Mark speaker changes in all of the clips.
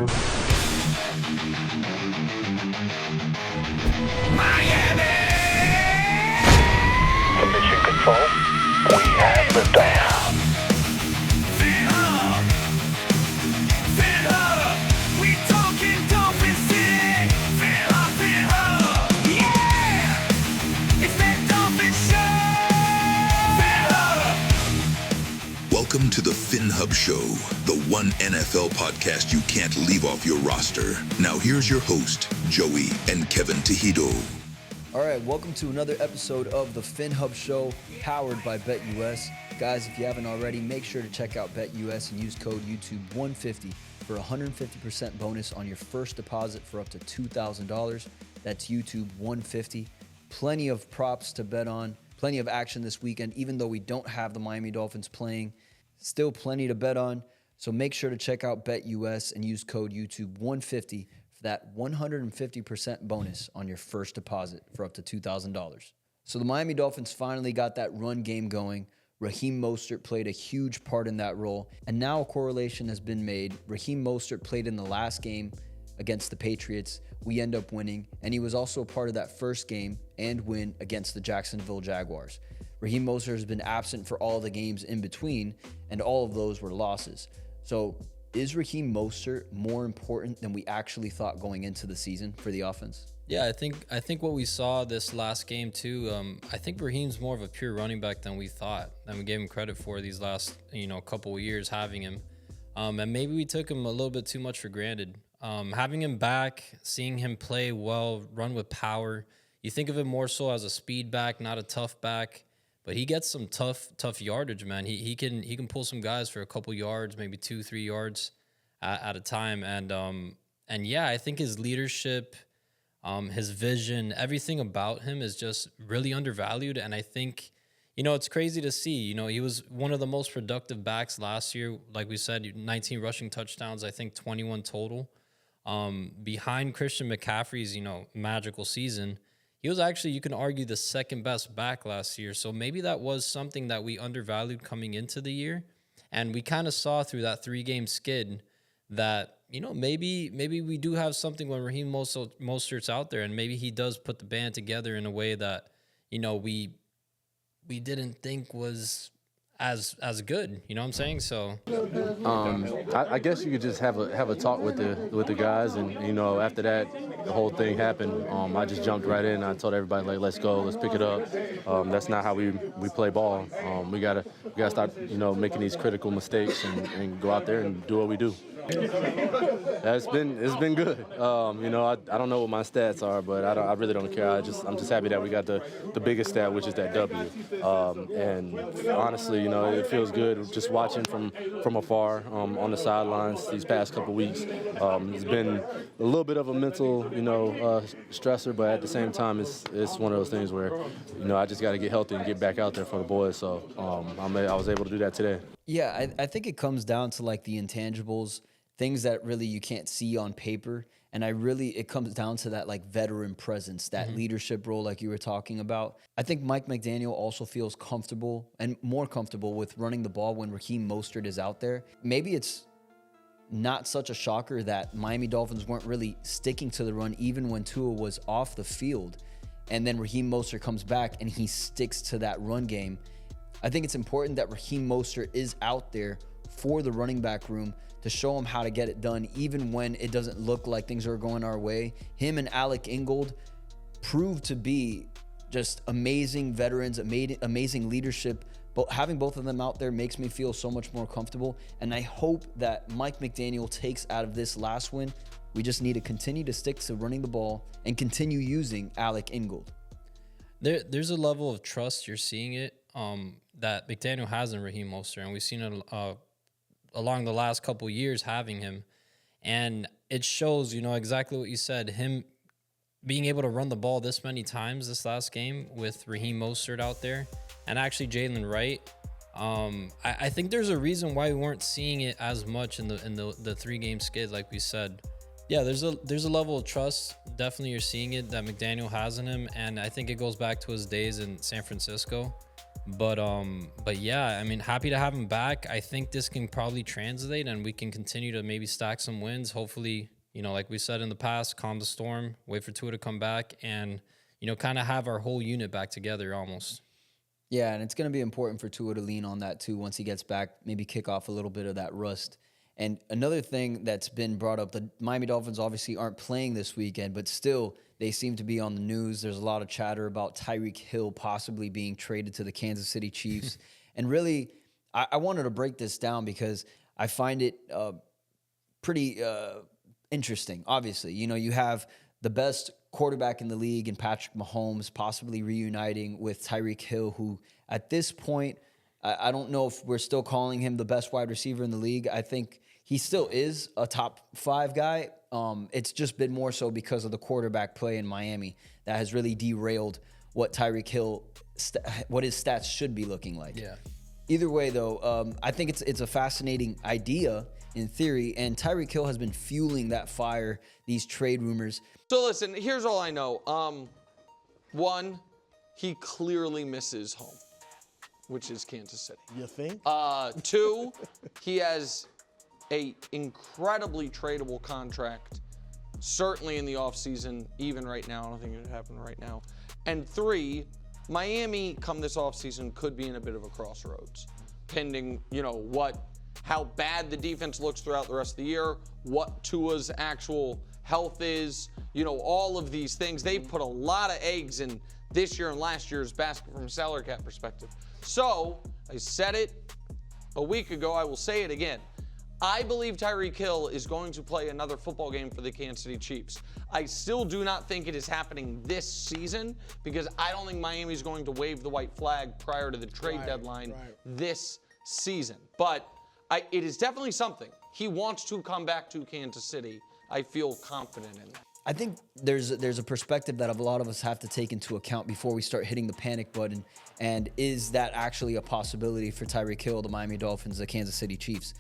Speaker 1: Miami! To mission control, we have liftoff. Phinhub! Phinhub! We talking Dolphin City! Phinhub, Phinhub! Yeah! It's that Dolphin Show! Phinhub!
Speaker 2: Welcome to the Phinhub Show, the one NFL podcast you can't leave off your roster. Now here's your host, Joey and Kevin Tejido.
Speaker 3: All right, welcome to another episode of the Phinhub Show, powered by BetUS. Guys, if you haven't already, make sure to check out BetUS and use code YouTube150 for a 150% bonus on your first deposit for up to $2,000. That's YouTube150. Plenty of props to bet on, plenty of action this weekend, even though we don't have the Miami Dolphins playing. Still plenty to bet on, so make sure to check out BetUS and use code YouTube150 for that 150% bonus on your first deposit for up to $2,000. So the Miami Dolphins finally got that run game going. Raheem Mostert played a huge part in that role, and now a correlation has been made. Raheem Mostert played in the last game against the Patriots. We end up winning, and he was also a part of that first game and win against the Jacksonville Jaguars. Raheem Mostert has been absent for all the games in between, and all of those were losses. So is Raheem Mostert more important than we actually thought going into the season for the offense?
Speaker 4: Yeah, I think what we saw this last game too, I think Raheem's more of a pure running back than we thought, and we gave him credit for these last, couple of years having him. And maybe we took him a little bit too much for granted. Having him back, seeing him play well, run with power, you think of him more so as a speed back, not a tough back. But he gets some tough yardage, man. He can pull some guys for a couple yards, maybe 2-3 yards at a time. And yeah, I think his leadership, his vision, everything about him is just really undervalued. And I think, it's crazy to see. He was one of the most productive backs last year. Like we said, 19 rushing touchdowns, I think 21 total. Behind Christian McCaffrey's, magical season. He was actually, you can argue, the second best back last year. So maybe that was something that we undervalued coming into the year. And we kind of saw through that 3-game skid that, maybe we do have something when Raheem Mostert's out there. And maybe he does put the band together in a way that, we didn't think was as good. You know what I'm saying? So
Speaker 5: I guess you could just have a talk with the guys, and after that the whole thing happened, I just jumped right in. I told everybody, like, let's go, let's pick it up. That's not how we play ball. We gotta stop making these critical mistakes and go out there and do what we do. It's been good. I don't know what my stats are, but I really don't care. I'm just happy that we got the biggest stat, which is that W. And honestly, it feels good just watching from afar on the sidelines these past couple weeks. It's been a little bit of a mental stressor, but at the same time, it's one of those things where I just got to get healthy and get back out there for the boys. So I was able to do that today.
Speaker 3: Yeah, I think it comes down to like the intangibles, things that really you can't see on paper. And it comes down to that like veteran presence, that leadership role like you were talking about. I think Mike McDaniel also feels comfortable and more comfortable with running the ball when Raheem Mostert is out there. Maybe it's not such a shocker that Miami Dolphins weren't really sticking to the run even when Tua was off the field. And then Raheem Mostert comes back and he sticks to that run game. I think it's important that Raheem Mostert is out there for the running back room to show him how to get it done, even when it doesn't look like things are going our way. Him and Alec Ingold proved to be just amazing veterans, amazing leadership. But having both of them out there makes me feel so much more comfortable. And I hope that Mike McDaniel takes out of this last win. We just need to continue to stick to running the ball and continue using Alec Ingold.
Speaker 4: There's a level of trust, you're seeing it, that McDaniel has in Raheem Mostert, and we've seen it along the last couple years having him. And it shows, exactly what you said, him being able to run the ball this many times this last game with Raheem Mostert out there and actually Jalen Wright. I think there's a reason why we weren't seeing it as much in the 3-game skid, like we said. Yeah, there's a level of trust. Definitely you're seeing it that McDaniel has in him. And I think it goes back to his days in San Francisco But yeah, I mean, happy to have him back. I think this can probably translate, and we can continue to maybe stack some wins. Hopefully, like we said in the past, calm the storm, wait for Tua to come back, and kind of have our whole unit back together almost.
Speaker 3: Yeah, and it's going to be important for Tua to lean on that too once he gets back, maybe kick off a little bit of that rust. And another thing that's been brought up, the Miami Dolphins obviously aren't playing this weekend, but still they seem to be on the news. There's a lot of chatter about Tyreek Hill possibly being traded to the Kansas City Chiefs. And really, I wanted to break this down because I find it pretty interesting. Obviously, you have the best quarterback in the league in Patrick Mahomes possibly reuniting with Tyreek Hill, who at this point, I don't know if we're still calling him the best wide receiver in the league. I think he still is a top 5 guy. It's just been more so because of the quarterback play in Miami that has really derailed what Tyreek Hill, what his stats should be looking like.
Speaker 4: Yeah.
Speaker 3: Either way, though, I think it's a fascinating idea in theory, and Tyreek Hill has been fueling that fire, these trade rumors.
Speaker 6: So listen, here's all I know. One, he clearly misses home, which is Kansas City.
Speaker 7: You think?
Speaker 6: 2, he has a incredibly tradable contract, certainly in the offseason, even right now. I don't think it would happen right now. And 3, Miami, come this offseason, could be in a bit of a crossroads, pending, how bad the defense looks throughout the rest of the year, what Tua's actual health is, all of these things. They've put a lot of eggs in this year and last year's basket from a salary cap perspective. So, I said it a week ago, I will say it again. I believe Tyreek Hill is going to play another football game for the Kansas City Chiefs. I still do not think it is happening this season because I don't think Miami's going to wave the white flag prior to the trade deadline this season. But it is definitely something. He wants to come back to Kansas City. I feel confident in that.
Speaker 3: I think there's a perspective that a lot of us have to take into account before we start hitting the panic button. And is that actually a possibility for Tyreek Hill, the Miami Dolphins, the Kansas City Chiefs?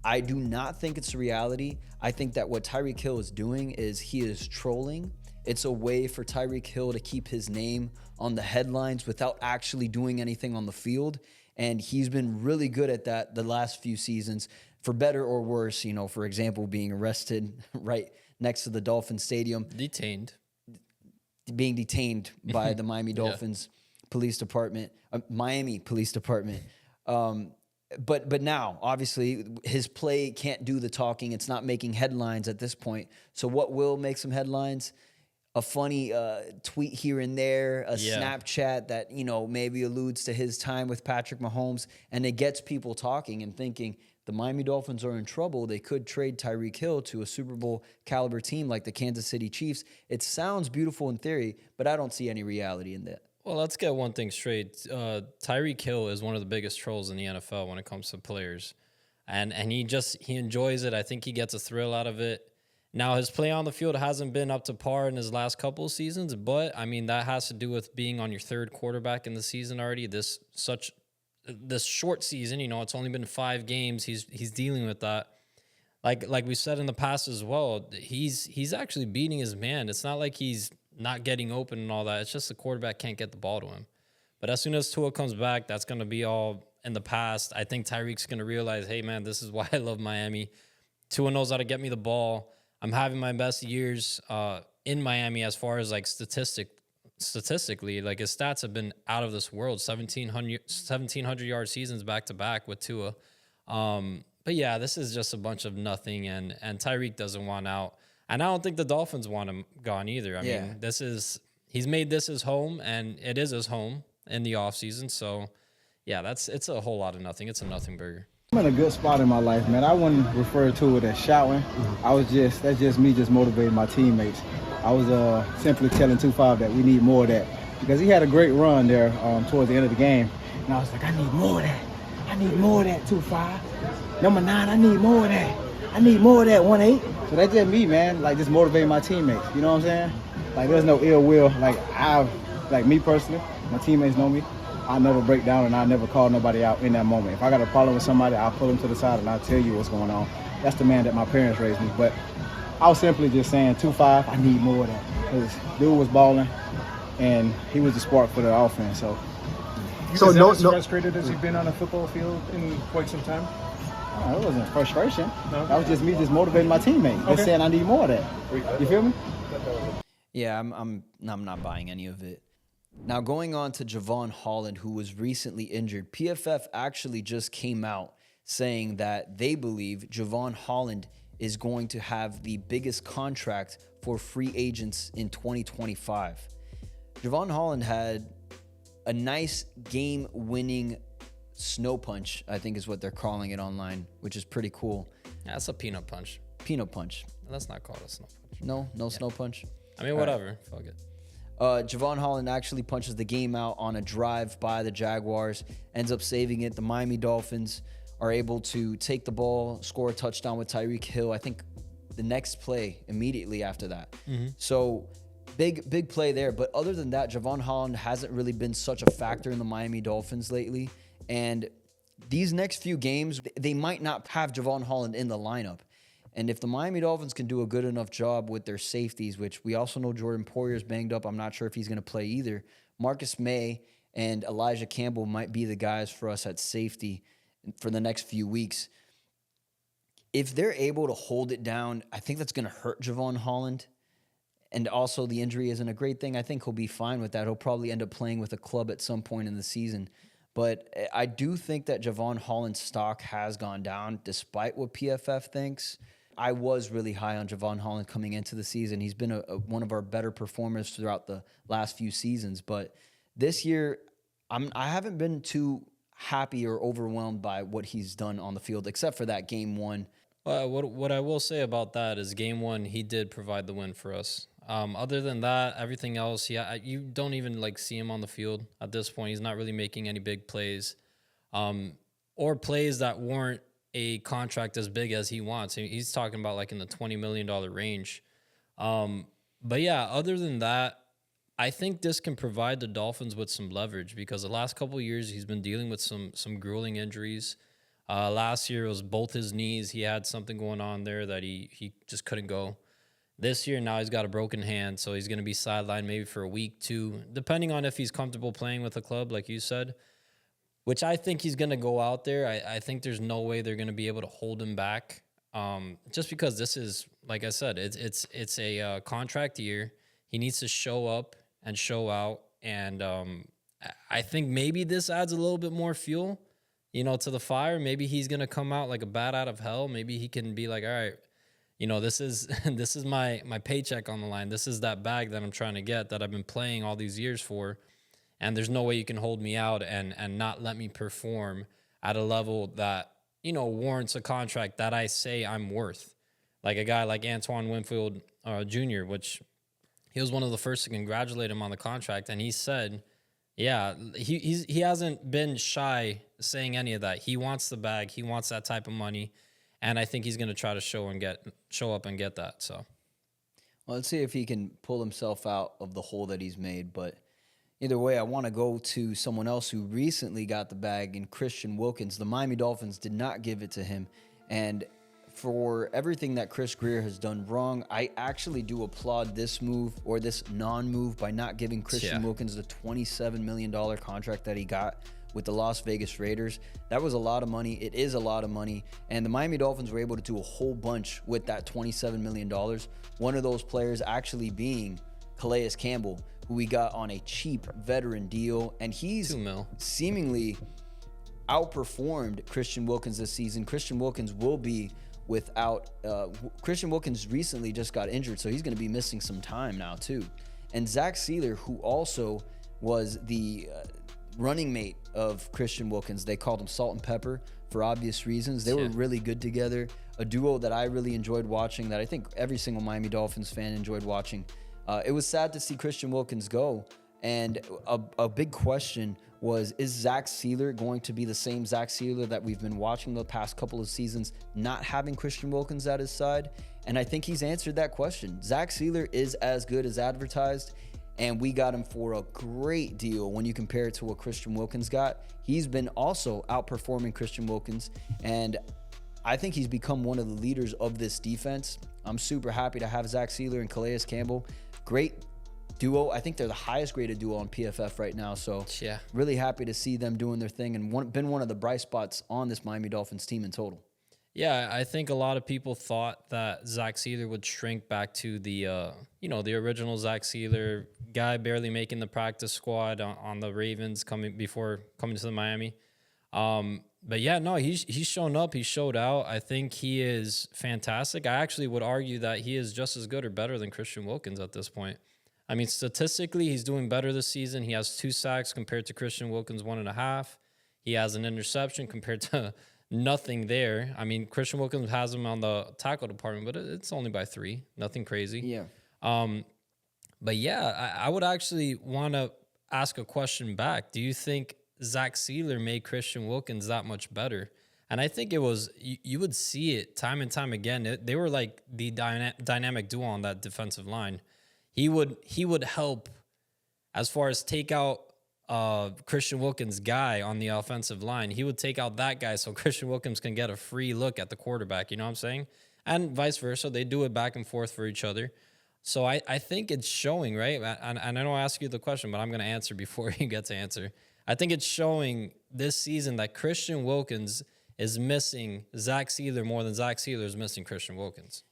Speaker 3: I do not think it's a reality. I think that what Tyreek Hill is doing is he is trolling. It's a way for Tyreek Hill to keep his name on the headlines without actually doing anything on the field. And he's been really good at that the last few seasons, for better or worse. For example, being arrested right next to the Dolphin Stadium. Being detained by the Miami Dolphins Police Department, Miami Police Department. But now, obviously, his play can't do the talking. It's not making headlines at this point. So what will make some headlines? A funny tweet here and there, a Snapchat that, maybe alludes to his time with Patrick Mahomes, and it gets people talking and thinking the Miami Dolphins are in trouble. They could trade Tyreek Hill to a Super Bowl caliber team like the Kansas City Chiefs. It sounds beautiful in theory, but I don't see any reality in that.
Speaker 4: Well, let's get one thing straight. Tyreek Hill is one of the biggest trolls in the NFL when it comes to players. And he enjoys it. I think he gets a thrill out of it. Now, his play on the field hasn't been up to par in his last couple of seasons, but, that has to do with being on your third quarterback in the season already. This short season, it's only been 5 games. He's dealing with that. Like we said in the past as well, he's actually beating his man. It's not like he's not getting open and all that. It's just the quarterback can't get the ball to him. But as soon as Tua comes back, that's going to be all in the past. I think Tyreek's going to realize, hey, man, this is why I love Miami. Tua knows how to get me the ball. I'm having my best years in Miami as far as statistically. Like his stats have been out of this world. 1,700 yard seasons back to back with Tua. But yeah, this is just a bunch of nothing, and Tyreek doesn't want out. And I don't think the Dolphins want him gone either. I mean, he's made this his home, and it is his home in the offseason. So, yeah, it's a whole lot of nothing. It's a nothing burger.
Speaker 8: I'm in a good spot in my life, man. I wouldn't refer to it as shouting. That's just me just motivating my teammates. I was simply telling 2-5 that we need more of that because he had a great run there towards the end of the game. And I was like, I need more of that. I need more of that, 2-5. Number 9, I need more of that. I need more of that, 1-8. So that's just me, man, just motivating my teammates. You know what I'm saying? There's no ill will. Me personally, my teammates know me. I never break down and I never call nobody out in that moment. If I got a problem with somebody, I'll pull them to the side and I'll tell you what's going on. That's the man that my parents raised me. But I was simply just saying 2-5, I need more of that. Because dude was balling and he was the spark for the offense. So
Speaker 7: So
Speaker 9: Is that
Speaker 7: no,
Speaker 9: as
Speaker 7: no.
Speaker 9: frustrated as you've been on a football field in quite some time?
Speaker 8: Oh, it wasn't frustration.
Speaker 9: No?
Speaker 8: That was just me just motivating my teammates.
Speaker 9: Okay.
Speaker 8: Just saying I need more of that. You feel me?
Speaker 3: Yeah, I'm not buying any of it. Now going on to Javon Holland, who was recently injured. PFF actually just came out saying that they believe Javon Holland is going to have the biggest contract for free agents in 2025. Javon Holland had a nice game-winning snow punch, I think is what they're calling it online, which is pretty cool.
Speaker 4: Yeah, that's a peanut punch.
Speaker 3: Peanut punch.
Speaker 4: That's not called a snow punch.
Speaker 3: No snow punch.
Speaker 4: I mean, whatever. Fuck it.
Speaker 3: Javon Holland actually punches the game out on a drive by the Jaguars, ends up saving it. The Miami Dolphins are able to take the ball, score a touchdown with Tyreek Hill, I think the next play immediately after that. So big play there. But other than that, Javon Holland hasn't really been such a factor in the Miami Dolphins lately. And these next few games, they might not have Javon Holland in the lineup. And if the Miami Dolphins can do a good enough job with their safeties, which we also know Jordan Poyer's banged up, I'm not sure if he's going to play either. Marcus May and Elijah Campbell might be the guys for us at safety for the next few weeks. If they're able to hold it down, I think that's going to hurt Javon Holland. And also the injury isn't a great thing. I think he'll be fine with that. He'll probably end up playing with a club at some point in the season. But I do think that Javon Holland's stock has gone down despite what PFF thinks. I was really high on Javon Holland coming into the season. He's been one of our better performers throughout the last few seasons. But this year, I haven't been too happy or overwhelmed by what he's done on the field, except for that game one.
Speaker 4: What I will say about that is game one, he did provide the win for us. Other than that, everything else, you don't even see him on the field at this point. He's not really making any big plays, or plays that warrant a contract as big as he wants. He's talking about in the $20 million range. But yeah, other than that, I think this can provide the Dolphins with some leverage because the last couple of years he's been dealing with some grueling injuries. Last year it was both his knees. He had something going on there that he just couldn't go. This year now he's got a broken hand, so he's going to be sidelined maybe for a week, 2, depending on if he's comfortable playing with a club, like you said. Which I think he's going to go out there. I think there's no way they're going to be able to hold him back. Just because this is, like I said, it's a contract year. He needs to show up and show out. And I think maybe this adds a little bit more fuel, to the fire. Maybe he's going to come out like a bat out of hell. Maybe he can be like, all right, this is this is my paycheck on the line. This is that bag that I'm trying to get that I've been playing all these years for. And there's no way you can hold me out and not let me perform at a level that, warrants a contract that I say I'm worth. Like a guy like Antoine Winfield Jr., which he was one of the first to congratulate him on the contract. And he said, yeah, he hasn't been shy saying any of that. He wants the bag. He wants that type of money. And I think he's going to try to show up and get that. So,
Speaker 3: well, let's see if he can pull himself out of the hole that he's made. But either way, I want to go to someone else who recently got the bag in Christian Wilkins. The Miami Dolphins did not give it to him. And for everything that Chris Greer has done wrong, I actually do applaud this move or this non-move by not giving Christian Wilkins the $27 million contract that he got with the Las Vegas Raiders. That was a lot of money. It is a lot of money. And the Miami Dolphins were able to do a whole bunch with that $27 million. One of those players actually being Calais Campbell, who we got on a cheap veteran deal. And he's seemingly outperformed Christian Wilkins this season. Christian Wilkins will be without... Christian Wilkins recently just got injured, so he's going to be missing some time now too. And Zach Seiler, who also was the... running mate of Christian Wilkins. They called him Salt and Pepper for obvious reasons. They were really good together. A duo that I really enjoyed watching, that I think every single Miami Dolphins fan enjoyed watching. It was sad to see Christian Wilkins go. And a big question was, is Zach Seiler going to be the same Zach Seiler that we've been watching the past couple of seasons, not having Christian Wilkins at his side? And I think he's answered that question. Zach Seiler is as good as advertised. And we got him for a great deal when you compare it to what Christian Wilkins got. He's been also outperforming Christian Wilkins, and I think he's become one of the leaders of this defense. I'm super happy to have Zach Seiler and Calais Campbell. Great duo. I think they're the highest graded duo on PFF right now. So
Speaker 4: Yeah.
Speaker 3: really happy to see them doing their thing and been one of the bright spots on this Miami Dolphins team in total.
Speaker 4: Yeah, I think a lot of people thought that Zach Seiler would shrink back to the the original Zach Seiler guy, barely making the practice squad on the Ravens before coming to the Miami. But yeah, no, he's shown up. He showed out. I think he is fantastic. I actually would argue that he is just as good or better than Christian Wilkins at this point. I mean, statistically, he's doing better this season. He has 2 sacks compared to Christian Wilkins' 1.5. He has an interception compared to nothing there. I mean, Christian Wilkins has him on the tackle department, but it's only by 3. Nothing crazy.
Speaker 3: Yeah.
Speaker 4: But yeah, I would actually want to ask a question back. Do you think Zach Seiler made Christian Wilkins that much better? And I think it was, you would see it time and time again. They were like the dynamic duo on that defensive line. He would help as far as take out Christian Wilkins' guy on the offensive line. He would take out that guy so Christian Wilkins can get a free look at the quarterback. You know what I'm saying? And vice versa. They do it back and forth for each other. So I think it's showing, right? And I don't ask you the question, but I'm going to answer before you get to answer. I think it's showing this season that Christian Wilkins is missing Zach Seiler more than Zach Seiler is missing Christian Wilkins.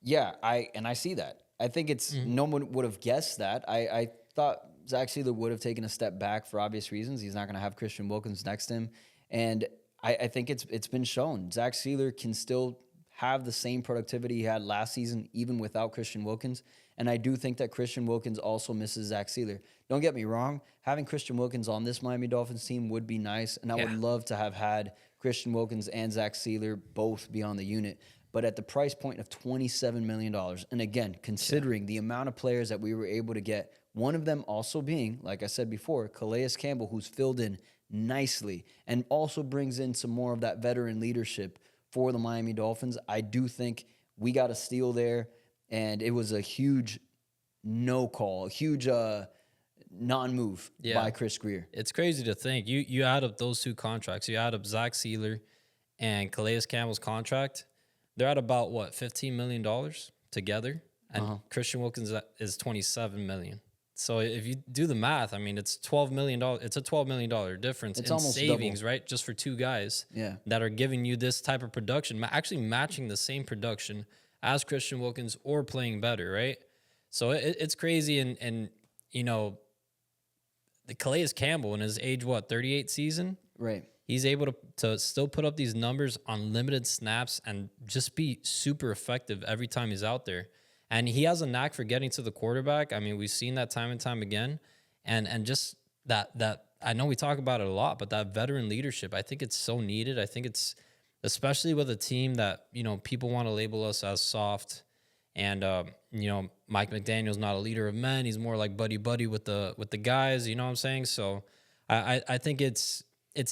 Speaker 3: Yeah, I see that. I think it's no one would have guessed that. I thought Zach Seiler would have taken a step back for obvious reasons. He's not going to have Christian Wilkins next to him. And I think it's been shown. Zach Seiler can still have the same productivity he had last season, even without Christian Wilkins. And I do think that Christian Wilkins also misses Zach Seiler. Don't get me wrong. Having Christian Wilkins on this Miami Dolphins team would be nice. And I would love to have had Christian Wilkins and Zach Seiler both be on the unit. But at the price point of $27 million, and again, considering the amount of players that we were able to get, one of them also being, like I said before, Calais Campbell, who's filled in nicely and also brings in some more of that veteran leadership for the Miami Dolphins. I do think we got a steal there, and it was a huge no call, a huge non-move by Chris Grier.
Speaker 4: It's crazy to think. You add up those 2 contracts. You add up Zach Seiler and Calais Campbell's contract. They're at about, what, $15 million together? And Christian Wilkins is $27 million. So if you do the math, I mean, it's $12 million. It's a $12 million difference in savings, right? Just for 2 guys that are giving you this type of production, actually matching the same production as Christian Wilkins or playing better, right? So it's crazy. And you know, the Calais Campbell in his age, 38 season?
Speaker 3: Right.
Speaker 4: He's able to still put up these numbers on limited snaps and just be super effective every time he's out there. And he has a knack for getting to the quarterback. I mean, we've seen that time and time again. And just that I know we talk about it a lot, but that veteran leadership, I think it's so needed. I think it's, especially with a team that, you know, people want to label us as soft. And, you know, Mike McDaniel's not a leader of men. He's more like buddy with the guys, you know what I'm saying? So I think it's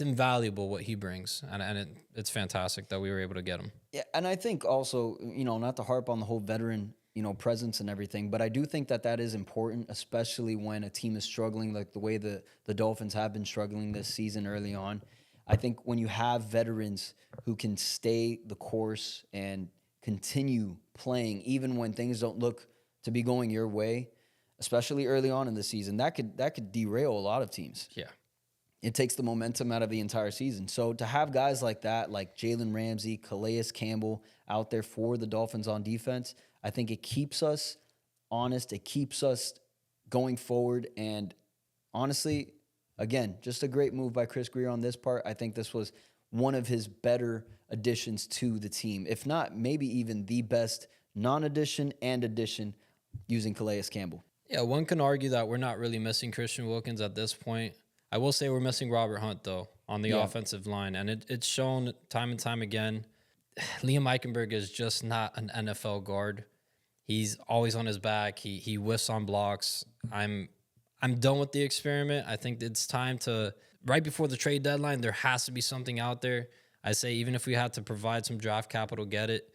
Speaker 4: invaluable what he brings, and it's fantastic that we were able to get him. Yeah,
Speaker 3: and I think also, you know, not to harp on the whole veteran, you know, presence and everything, but I do think that is important, especially when a team is struggling like the way the Dolphins have been struggling this season early on. I think when you have veterans who can stay the course and continue playing even when things don't look to be going your way, especially early on in the season, that could derail a lot of teams.
Speaker 4: Yeah.
Speaker 3: It takes the momentum out of the entire season. So to have guys like that, like Jalen Ramsey, Calais Campbell out there for the Dolphins on defense, I think it keeps us honest. It keeps us going forward. And honestly, again, just a great move by Chris Grier on this part. I think this was one of his better additions to the team, if not maybe even the best non-addition and addition using Calais Campbell.
Speaker 4: Yeah, one can argue that we're not really missing Christian Wilkins at this point. I will say we're missing Robert Hunt, though, on the offensive line. And it's shown time and time again. Liam Eichenberg is just not an NFL guard. He's always on his back. He whiffs on blocks. I'm done with the experiment. I think it's time to, right before the trade deadline, there has to be something out there. I say even if we had to provide some draft capital, get it.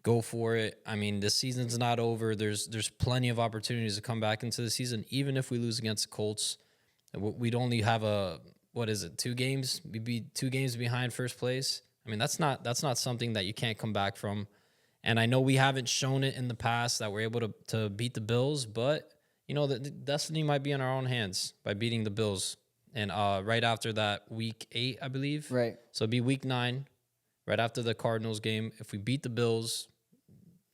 Speaker 4: Go for it. I mean, the season's not over. There's plenty of opportunities to come back into the season, even if we lose against the Colts. We'd only have 2 games? We'd be 2 games behind first place. I mean, that's not something that you can't come back from. And I know we haven't shown it in the past that we're able to beat the Bills, but the destiny might be in our own hands by beating the Bills. And right after that, week 8, I believe.
Speaker 3: Right.
Speaker 4: So it'd be week 9, right after the Cardinals game. If we beat the Bills,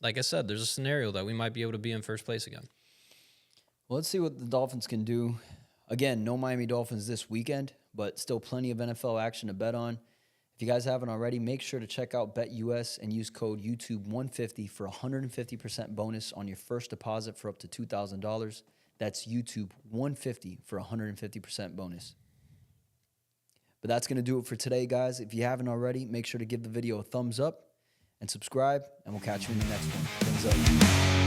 Speaker 4: like I said, there's a scenario that we might be able to be in first place again.
Speaker 3: Well, let's see what the Dolphins can do. Again, no Miami Dolphins this weekend, but still plenty of NFL action to bet on. If you guys haven't already, make sure to check out BetUS and use code YouTube150 for 150% bonus on your first deposit for up to $2,000. That's YouTube150 for 150% bonus. But that's going to do it for today, guys. If you haven't already, make sure to give the video a thumbs up and subscribe, and we'll catch you in the next one. Thumbs up.